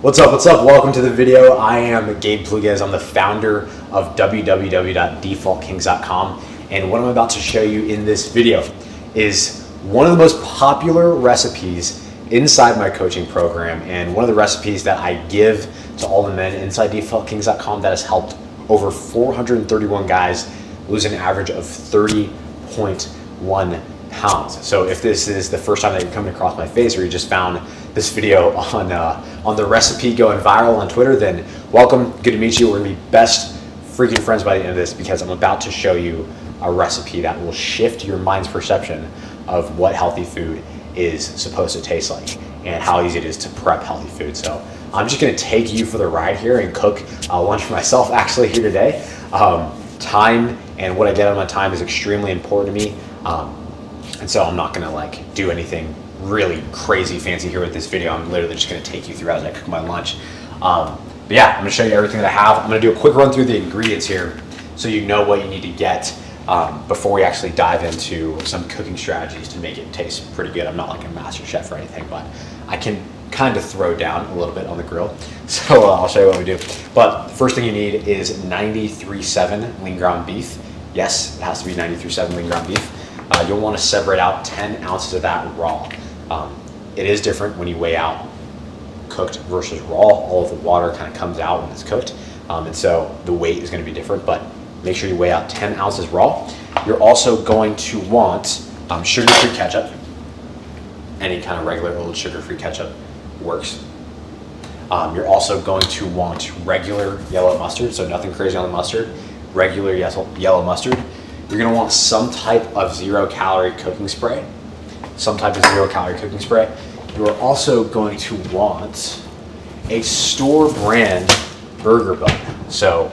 What's up, welcome to the video. I am Gabe Pluguez. I'm the founder of www.defaultkings.com, and what I'm about to show you in this video is one of the most popular recipes inside my coaching program, and one of the recipes that I give to all the men inside defaultkings.com that has helped over 431 guys lose an average of 30.1 pounds. So if this is the first time that you're coming across my face, or you just found this video on the recipe going viral on Twitter, then welcome, good to meet you. We're gonna be best freaking friends by the end of this, because I'm about to show you a recipe that will shift your mind's perception of what healthy food is supposed to taste like and how easy it is to prep healthy food. So I'm just gonna take you for the ride here and cook lunch for myself actually here today. Time and what I get on my time is extremely important to me. And so I'm not gonna do anything really crazy fancy here with this video. I'm literally just gonna take you through as I cook my lunch. But yeah, I'm gonna show you everything that I have. I'm gonna do a quick run through the ingredients here so you know what you need to get before we actually dive into some cooking strategies to make it taste pretty good. I'm not like a master chef or anything, but I can kind of throw down a little bit on the grill. So I'll show you what we do. But the first thing you need is 93.7 lean ground beef. Yes, it has to be 93.7 lean ground beef. You'll want to separate out 10 ounces of that raw. It is different when you weigh out cooked versus raw. All of the water kind of comes out when it's cooked. And so the weight is going to be different, but make sure you weigh out 10 ounces raw. You're also going to want sugar-free ketchup. Any kind of regular old sugar-free ketchup works. You're also going to want regular yellow mustard, so nothing crazy on the mustard. Regular yellow mustard. You're going to want some type of zero-calorie cooking spray. You're also going to want a store brand burger bun. So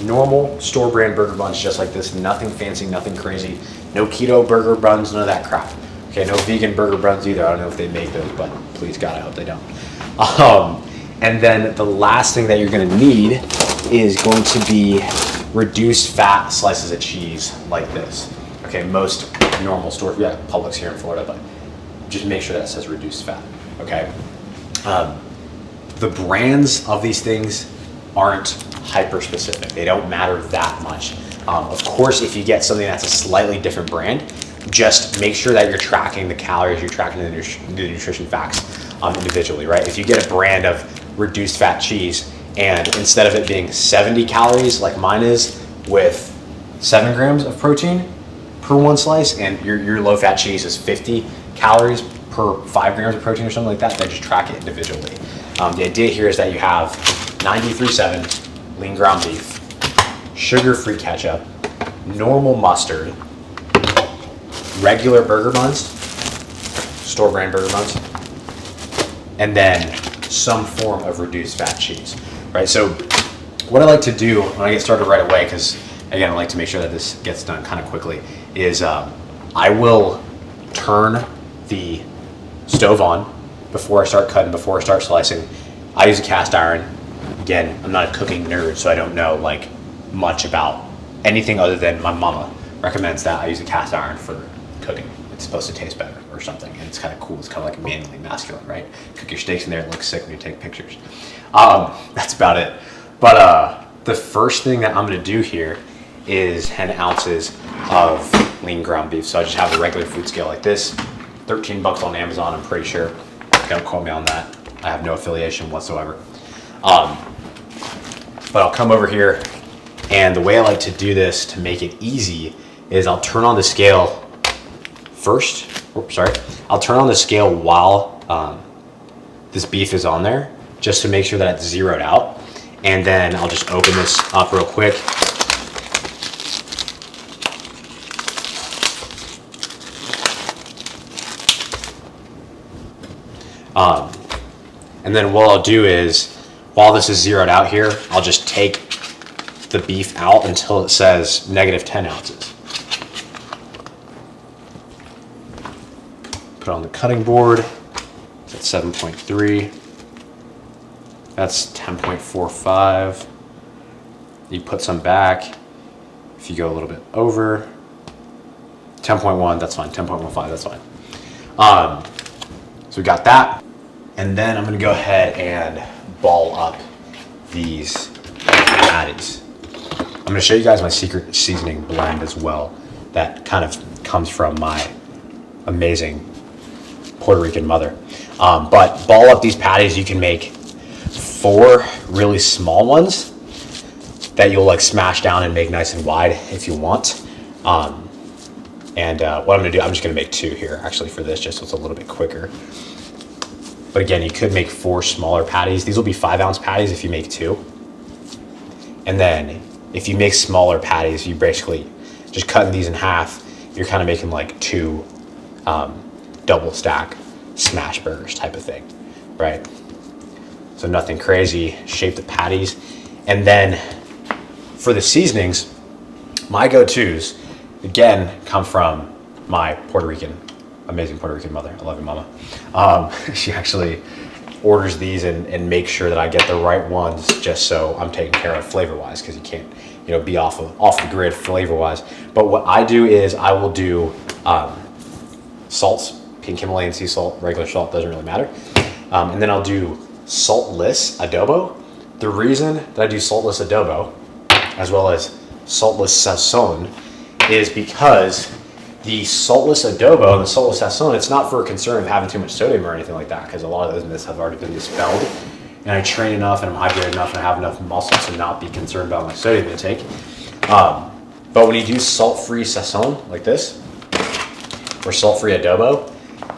normal store brand burger buns just like this, nothing fancy, nothing crazy. No keto burger buns, none of that crap. Okay, no vegan burger buns either. I don't know if they make those, but please God, I hope they don't. And then the last thing that you're gonna need is going to be reduced fat slices of cheese like this. Okay, most normal stores, yeah, Publix here in Florida, but just make sure that it says reduced fat, okay? The brands of these things aren't hyper specific. They don't matter that much. Of course, if you get something that's a slightly different brand, just make sure that you're tracking the calories, you're tracking the nutrition facts individually, right? If you get a brand of reduced fat cheese and instead of it being 70 calories like mine is with 7 grams of protein per one slice, and your low fat cheese is 50 calories per 5 grams of protein or something like that, then just track it individually. The idea here is that you have 93.7 lean ground beef, sugar-free ketchup, normal mustard, regular burger buns, store brand burger buns, and then some form of reduced fat cheese, right? So what I like to do when I get started right away, because again, I like to make sure that this gets done kind of quickly, is I will turn the stove on before I start cutting, before I start slicing. I use a cast iron. Again, I'm not a cooking nerd, so I don't know much about anything other than my mama recommends that I use a cast iron for cooking. It's supposed to taste better or something, and it's kind of cool. It's kind of like manly masculine, right? Cook your steaks in there, it looks sick when you take pictures. That's about it. But the first thing that I'm gonna do here is 10 ounces of lean ground beef. So I just have the regular food scale like this, 13 bucks on Amazon, I'm pretty sure. Don't quote me on that. I have no affiliation whatsoever. But I'll come over here, and the way I like to do this to make it easy is I'll turn on the scale first. I'll turn on the scale while this beef is on there, just to make sure that it's zeroed out. And then I'll just open this up real quick. And then what I'll do is, while this is zeroed out here, I'll just take the beef out until it says -10 ounces. Put it on the cutting board. It's at 7.3. That's 10.45. You put some back. If you go a little bit over, 10.1, that's fine. 10.15, that's fine. So we got that. And then I'm gonna go ahead and ball up these patties. I'm gonna show you guys my secret seasoning blend as well that kind of comes from my amazing Puerto Rican mother. But ball up these patties. You can make 4 really small ones that you'll like smash down and make nice and wide if you want. What I'm gonna do, I'm just gonna make 2 here actually for this, just so it's a little bit quicker. But again, you could make 4 smaller patties. These will be 5-ounce patties if you make 2. And then if you make smaller patties, you basically just cutting these in half, you're kind of making like 2 double stack smash burgers type of thing, right? So nothing crazy, shape the patties. And then for the seasonings, my go-tos, again, come from my amazing Puerto Rican mother. I love you, mama. She actually orders these and makes sure that I get the right ones just so I'm taken care of flavor-wise, because you can't, be off the grid flavor-wise. But what I do is I will do salts, pink Himalayan sea salt, regular salt, doesn't really matter. And then I'll do saltless adobo. The reason that I do saltless adobo, as well as saltless sazon, is because the saltless adobo and the saltless sazon, it's not for a concern of having too much sodium or anything like that, because a lot of those myths have already been dispelled. And I train enough and I'm hydrated enough and I have enough muscle to not be concerned about my sodium intake. But when you do salt-free sazon like this, or salt-free adobo,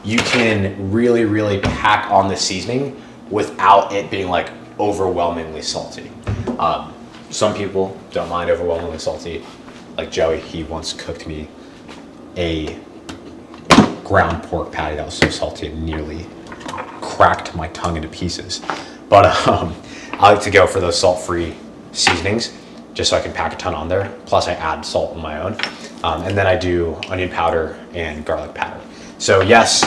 you can really, really pack on the seasoning without it being like overwhelmingly salty. Some people don't mind overwhelmingly salty. Like Joey, he once cooked me a ground pork patty that was so salty it nearly cracked my tongue into pieces. But I like to go for those salt-free seasonings just so I can pack a ton on there. Plus I add salt on my own. And then I do onion powder and garlic powder. So yes,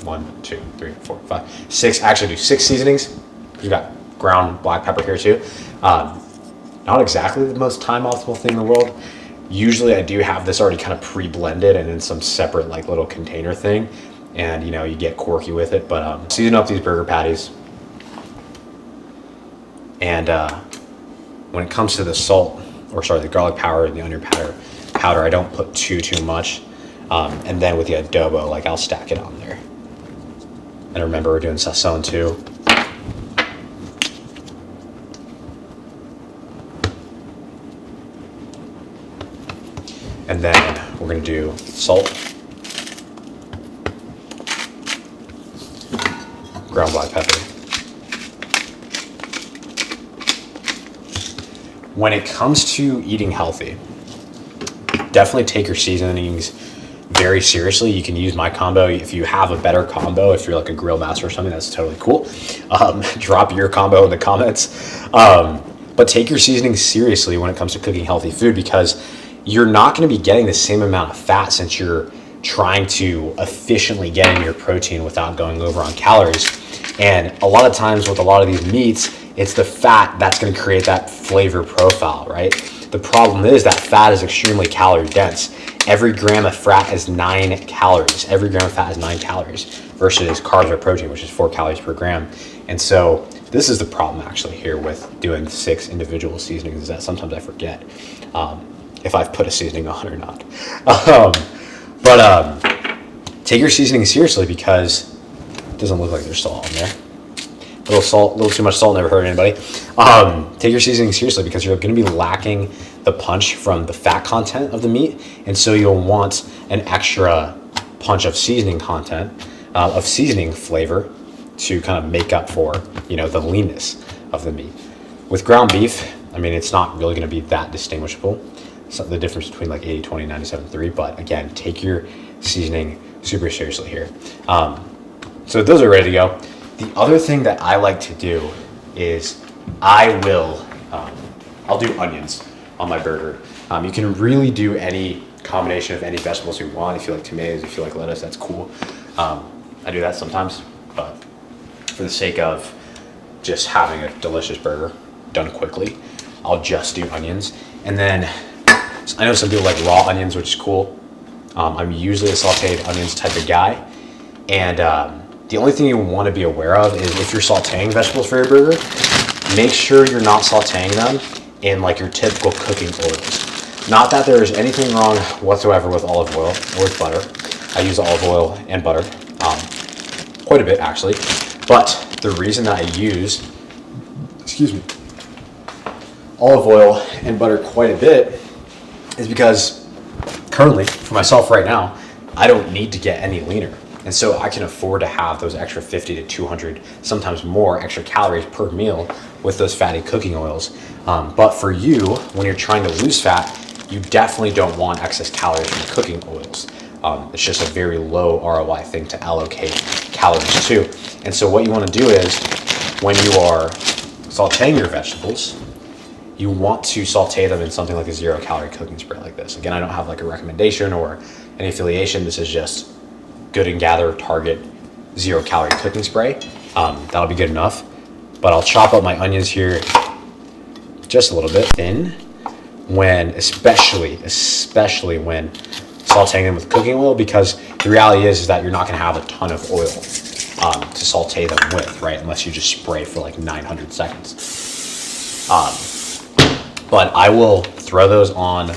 1, 2, 3, 4, 5, 6. I actually do 6 seasonings. We've got ground black pepper here too. Not exactly the most time optimal thing in the world. Usually I do have this already kind of pre-blended and in some separate like little container thing. And you get quirky with it, but season up these burger patties. And when it comes to the the garlic powder and the onion powder, I don't put too much. And then with the adobo, like I'll stack it on there. And remember, we're doing sazon too. And then we're gonna do salt, ground black pepper. When it comes to eating healthy, definitely take your seasonings very seriously. You can use my combo. If you have a better combo, if you're like a grill master or something, that's totally cool. Drop your combo in the comments. But take your seasonings seriously when it comes to cooking healthy food, because you're not going to be getting the same amount of fat since you're trying to efficiently get in your protein without going over on calories. And a lot of times with a lot of these meats, it's the fat that's going to create that flavor profile, right? The problem is that fat is extremely calorie dense. Every gram of fat is 9 calories. Every gram of fat is 9 calories versus carbs or protein, which is 4 calories per gram. And so this is the problem actually here with doing 6 individual seasonings, is that sometimes I forget if I've put a seasoning on or not. Take your seasoning seriously, because it doesn't look like there's salt on there. A little too much salt never hurt anybody. Take your seasoning seriously, because you're going to be lacking the punch from the fat content of the meat, and so you'll want an extra punch of seasoning content, of seasoning flavor, to kind of make up for the leanness of the meat. With ground beef, I mean, it's not really going to be that distinguishable. So the difference between like 80-20, 97-3, but again, take your seasoning super seriously here. So those are ready to go. The other thing that I like to do is I'll do onions on my burger. You can really do any combination of any vegetables you want. If you like tomatoes, if you like lettuce, that's cool. I do that sometimes, but for the sake of just having a delicious burger done quickly, I'll just do onions. And then I know some people like raw onions, which is cool. I'm usually a sauteed onions type of guy. And The only thing you want to be aware of is if you're sauteing vegetables for your burger, make sure you're not sauteing them in like your typical cooking oils. Not that there is anything wrong whatsoever with olive oil or with butter. I use olive oil and butter quite a bit actually, but the reason that I use, olive oil and butter quite a bit is because currently, for myself right now, I don't need to get any leaner. And so I can afford to have those extra 50 to 200, sometimes more extra calories per meal with those fatty cooking oils. But for you, when you're trying to lose fat, you definitely don't want excess calories from cooking oils. It's just a very low ROI thing to allocate calories to. And so what you want to do is when you are sauteing your vegetables, you want to saute them in something like a 0-calorie cooking spray like this. Again, I don't have like a recommendation or any affiliation. This is just Good and Gather Target 0-calorie cooking spray. That'll be good enough. But I'll chop up my onions here just a little bit thin, when especially when sauteing them with cooking oil, because the reality is that you're not going to have a ton of oil to saute them with, right? Unless you just spray for like 900 seconds. But I will throw those on the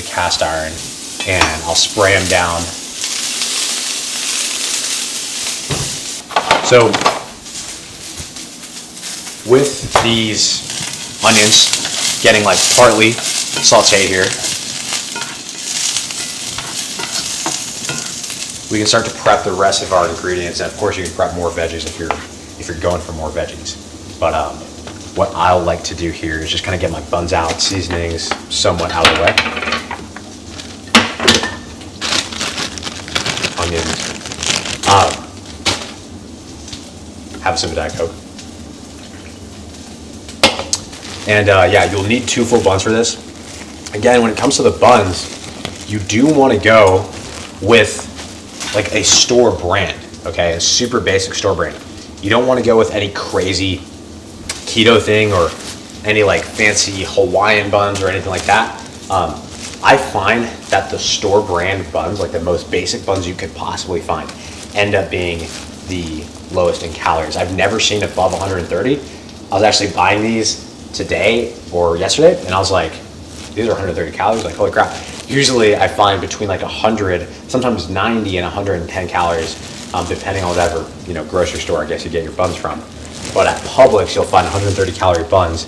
cast iron and I'll spray them down. So with these onions getting like partly sauteed here, we can start to prep the rest of our ingredients. And of course you can prep more veggies if you're going for more veggies. But what I'll like to do here is just kind of get my buns out, seasonings somewhat out of the way. Onions. Have a sip of Diet Coke. And yeah, you'll need 2 full buns for this. Again, when it comes to the buns, you do want to go with like a store brand, okay? A super basic store brand. You don't want to go with any crazy keto thing or any like fancy Hawaiian buns or anything like that. I find that the store brand buns, like the most basic buns you could possibly find, end up being the lowest in calories. I've never seen above 130. I was actually buying these today or yesterday, and I was like, these are 130 calories, like holy crap. Usually I find between like 100, sometimes 90 and 110 calories, depending on whatever, grocery store I guess you get your buns from. But at Publix, you'll find 130 calorie buns.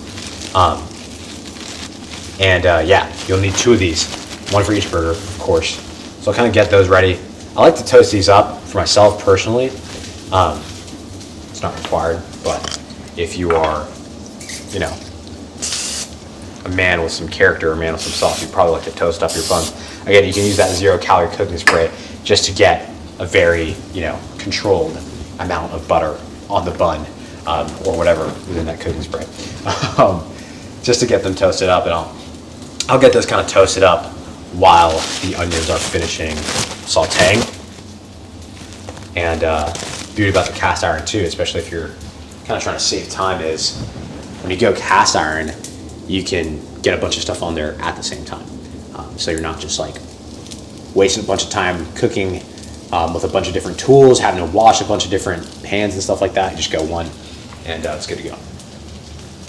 Yeah, you'll need 2 of these, 1 for each burger, of course. So I'll kind of get those ready. I like to toast these up for myself personally. It's not required, but if you are, a man with some character, a man with some sauce, you probably like to toast up your buns. Again, you can use that 0-calorie cooking spray just to get a very, controlled amount of butter on the bun, or whatever within that cooking spray, just to get them toasted up. And I'll get those kind of toasted up while the onions are finishing sauteing. And beauty about the cast iron too, especially if you're kind of trying to save time, is when you go cast iron, you can get a bunch of stuff on there at the same time. So you're not just like wasting a bunch of time cooking with a bunch of different tools, having to wash a bunch of different pans and stuff like that. You just go one and it's good to go.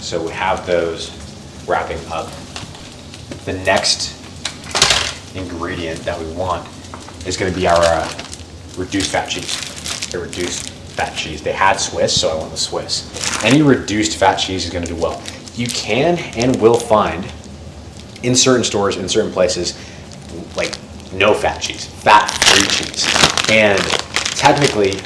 So we have those wrapping up. The next ingredient that we want is going to be our reduced fat cheese. The reduced fat cheese. They had Swiss, so I went with Swiss. Any reduced fat cheese is going to do well. You can and will find in certain stores, in certain places, like no fat cheese, fat-free cheese. And technically,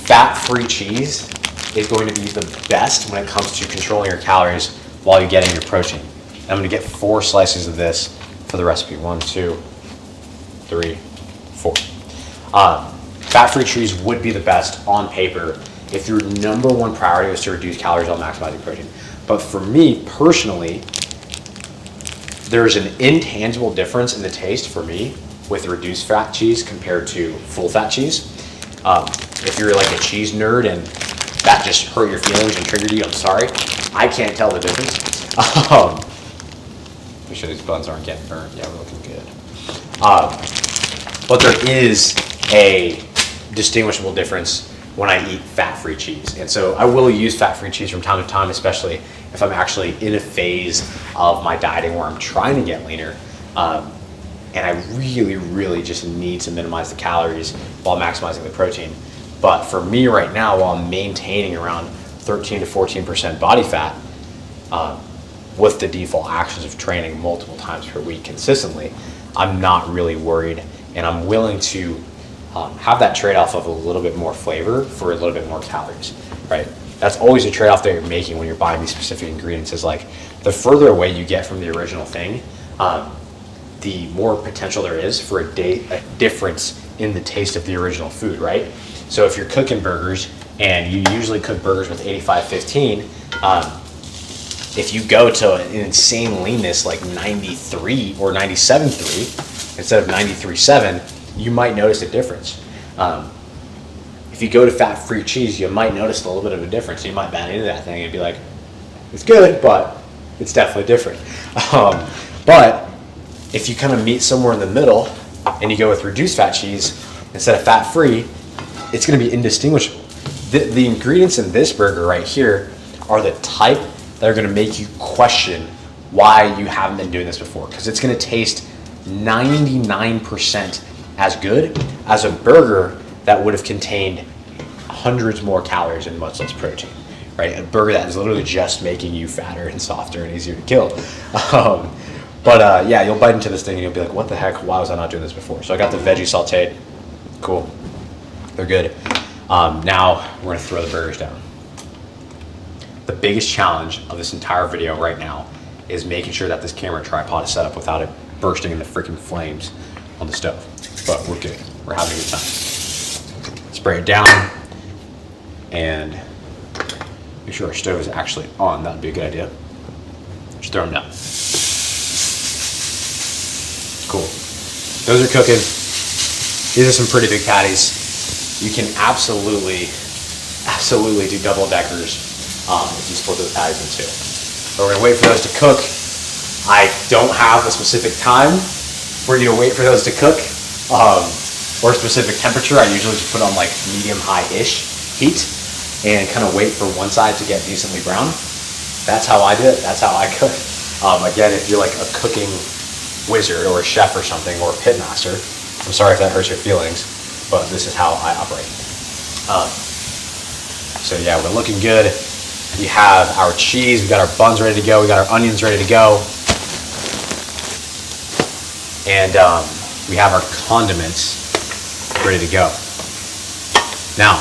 fat-free cheese is going to be the best when it comes to controlling your calories while you're getting your protein. And I'm going to get 4 slices of this for the recipe. 1, 2, 3, 4. Fat-free cheese would be the best on paper if your number 1 priority was to reduce calories while maximizing protein. But for me personally, there's an intangible difference in the taste for me with reduced fat cheese compared to full fat cheese. If you're like a cheese nerd and that just hurt your feelings and triggered you, I'm sorry. I can't tell the difference. Make sure these buns aren't getting burnt. Yeah, we're looking good. but there is a distinguishable difference when I eat fat-free cheese. And so I will use fat-free cheese from time to time, especially if I'm actually in a phase of my dieting where I'm trying to get leaner. And I really, really just need to minimize the calories while maximizing the protein. But for me right now, while I'm maintaining around 13 to 14% body fat, with the default actions of training multiple times per week consistently, I'm not really worried, and I'm willing to have that trade-off of a little bit more flavor for a little bit more calories, right? That's always a trade-off that you're making when you're buying these specific ingredients. Is like the further away you get from the original thing, the more potential there is for a difference in the taste of the original food, right? So if you're cooking burgers, and you usually cook burgers with 85-15, if you go to an insane leanness like 93 or 97.3 instead of 93.7, you might notice a difference. If you go to fat-free cheese, you might notice a little bit of a difference. You might bite into that thing and be like, it's good, but it's definitely different. But if you kind of meet somewhere in the middle and you go with reduced fat cheese instead of fat-free, it's going to be indistinguishable. The ingredients in this burger right here are the type that are going to make you question why you haven't been doing this before, because it's going to taste 99% as good as a burger that would have contained hundreds more calories and much less protein, right? A burger that is literally just making you fatter and softer and easier to kill. Yeah, you'll bite into this thing and you'll be like, what the heck, why was I not doing this before? So I got the veggie sauteed. Cool. They're good. Now we're gonna throw the burgers down. The biggest challenge of this entire video right now is making sure that this camera tripod is set up without it bursting into freaking flames on the stove. But we're good. We're having a good time. Spray it down and make sure our stove is actually on. That would be a good idea. Just throw them down. Cool. Those are cooking. These are some pretty big patties. You can absolutely do double deckers if you split those patties in two. So we're gonna wait for those to cook. I don't have a specific time for you to wait for those to cook or a specific temperature. I usually just put on like medium-high-ish heat and kind of wait for one side to get decently brown. That's how I do it. That's how I cook. Again, if you're like a cooking wizard or a chef or something or a pit master, I'm sorry if that hurts your feelings, but this is how I operate. So yeah, we're looking good. We have our cheese, we got our buns ready to go, we got our onions ready to go. And we have our condiments ready to go. Now,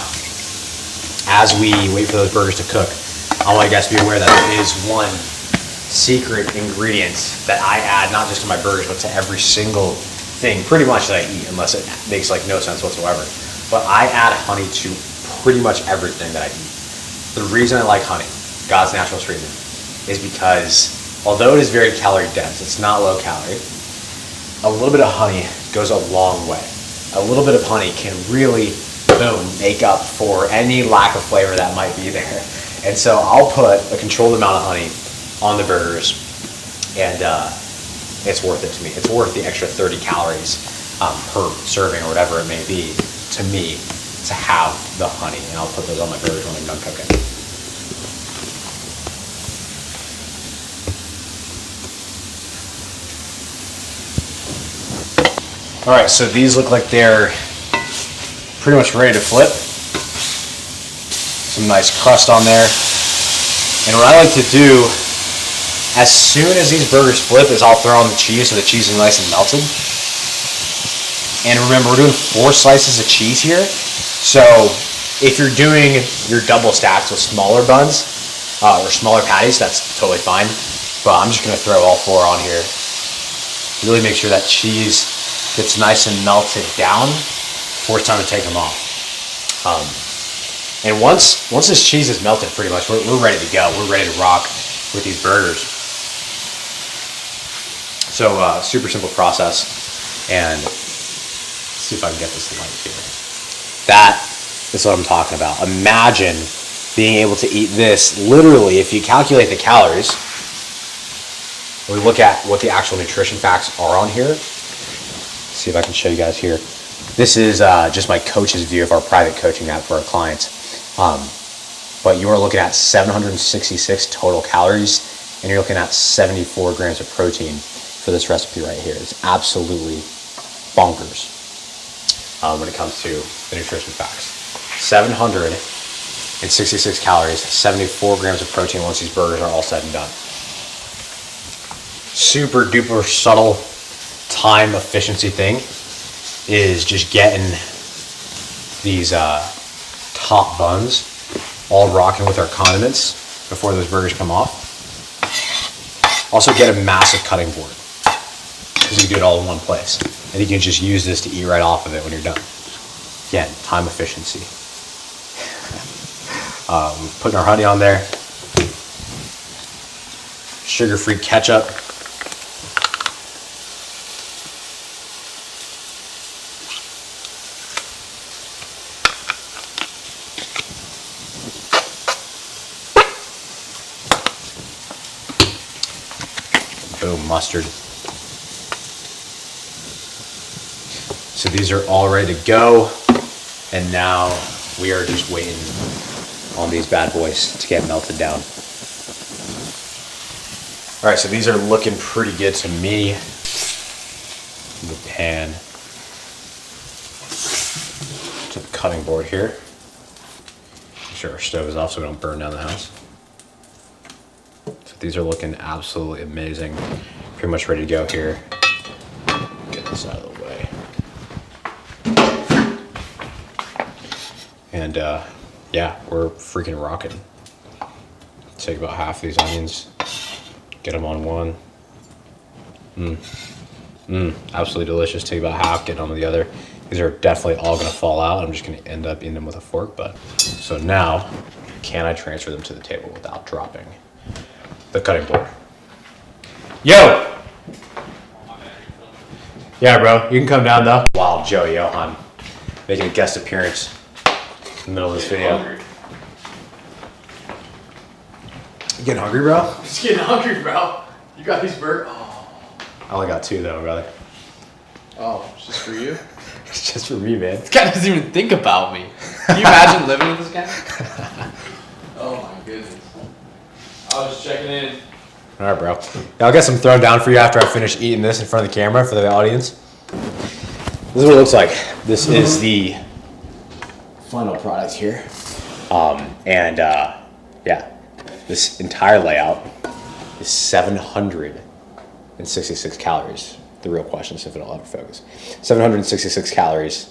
as we wait for those burgers to cook, I want you guys to be aware that there is one secret ingredient that I add, not just to my burgers, but to every single thing pretty much that I eat, unless it makes like no sense whatsoever. But I add honey to pretty much everything that I eat. The reason I like honey, God's natural sweetener, is because although it is very calorie dense, it's not low calorie, a little bit of honey goes a long way. A little bit of honey can really, boom, make up for any lack of flavor that might be there. And so I'll put a controlled amount of honey on the burgers, and it's worth it to me. It's worth the extra 30 calories per serving or whatever it may be to me to have the honey, and I'll put those on my burgers when I'm done cooking. All right, so these look like they're pretty much ready to flip. Some nice crust on there. And what I like to do, as soon as these burgers flip, is I'll throw on the cheese so the cheese is nice and melted. And remember, we're doing 4 slices of cheese here. So if you're doing your double stacks with smaller buns or smaller patties, that's totally fine. But I'm just gonna throw all 4 on here. Really make sure that cheese gets nice and melted down before it's time to take them off. And once this cheese is melted pretty much, we're ready to go. We're ready to rock with these burgers. So super simple process, and let's see if I can get this light here. That is what I'm talking about. Imagine being able to eat this literally, if you calculate the calories, we look at what the actual nutrition facts are on here. Let's see if I can show you guys here. This is just my coach's view of our private coaching app for our clients. But you are looking at 766 total calories, and you're looking at 74 grams of protein for this recipe right here. It's absolutely bonkers when it comes to the nutrition facts. 766 calories, 74 grams of protein once these burgers are all said and done. Super duper subtle time efficiency thing is just getting these top buns all rocking with our condiments before those burgers come off. Also get a massive cutting board because you can do it all in one place. And you can just use this to eat right off of it when you're done. Again, time efficiency. Putting our honey on there. Sugar-free ketchup. Boom, mustard. So these are all ready to go. And now we are just waiting on these bad boys to get melted down. All right, so these are looking pretty good to me. The pan to the cutting board here. Make sure our stove is off so we don't burn down the house. So these are looking absolutely amazing. Pretty much ready to go here. Get this out of the way. And yeah, we're freaking rocking. Take about half of these onions, get them on one. Absolutely delicious. Take about half, get on with the other. These are definitely all gonna fall out. I'm just gonna end up eating them with a fork, but. So now, can I transfer them to the table without dropping the cutting board? Yo! Yeah, bro, you can come down though. Wild Joe Johan making a guest appearance in the middle of this video. You getting hungry, bro? I'm just getting hungry, bro. You got these burgers? Oh. I only got 2 though, brother. Oh, it's just for you? It's just for me, man. This guy doesn't even think about me. Can you imagine living with this guy? Oh my goodness. I was just checking in. All right, bro. Yeah, I'll get some thrown down for you after I finish eating this in front of the camera for the audience. This is what it looks like. This is the final product here. Yeah, this entire layout is 766 calories. The real question is if it'll ever focus. 766 calories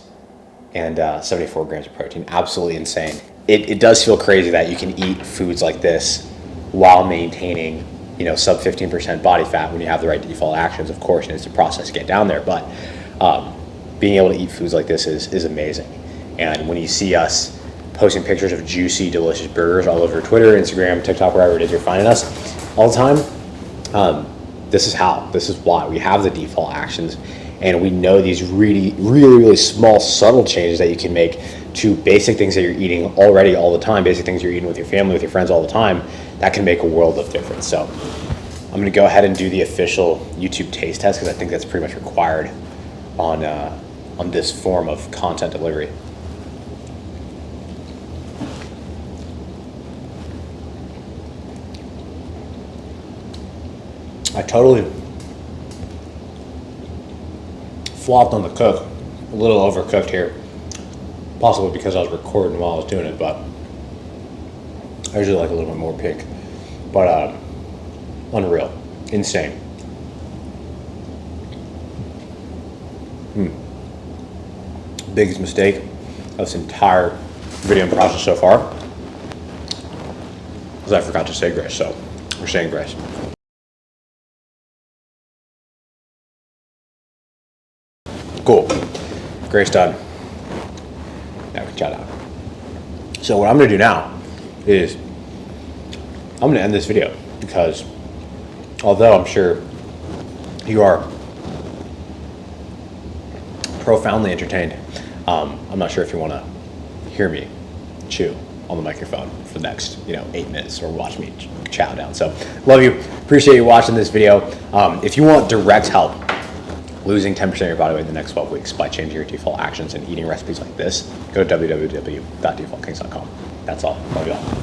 and 74 grams of protein. Absolutely insane. It does feel crazy that you can eat foods like this while maintaining, you know, sub 15% body fat when you have the right default actions. Of course, and it's a process to get down there, but being able to eat foods like this is amazing. And when you see us posting pictures of juicy, delicious burgers all over Twitter, Instagram, TikTok, wherever it is you're finding us all the time, this is why we have the default actions, and we know these really small, subtle changes that you can make to basic things that you're eating already all the time, basic things you're eating with your family, with your friends all the time, that can make a world of difference. So I'm gonna go ahead and do the official YouTube taste test because I think that's pretty much required on this form of content delivery. I totally flopped on the cook, a little overcooked here, possibly because I was recording while I was doing it, but I usually like a little bit more pink. But unreal, insane. Biggest mistake of this entire video process so far is I forgot to say grace, so we're saying grace. Cool. Grace done. Now we can chat out. So what I'm going to do now is I'm going to end this video because although I'm sure you are profoundly entertained, I'm not sure if you want to hear me chew on the microphone for the next 8 minutes or watch me chow down. So love you. Appreciate you watching this video. If you want direct help losing 10% of your body weight in the next 12 weeks by changing your default actions and eating recipes like this, go to www.defaultkings.com. That's all. Love y'all.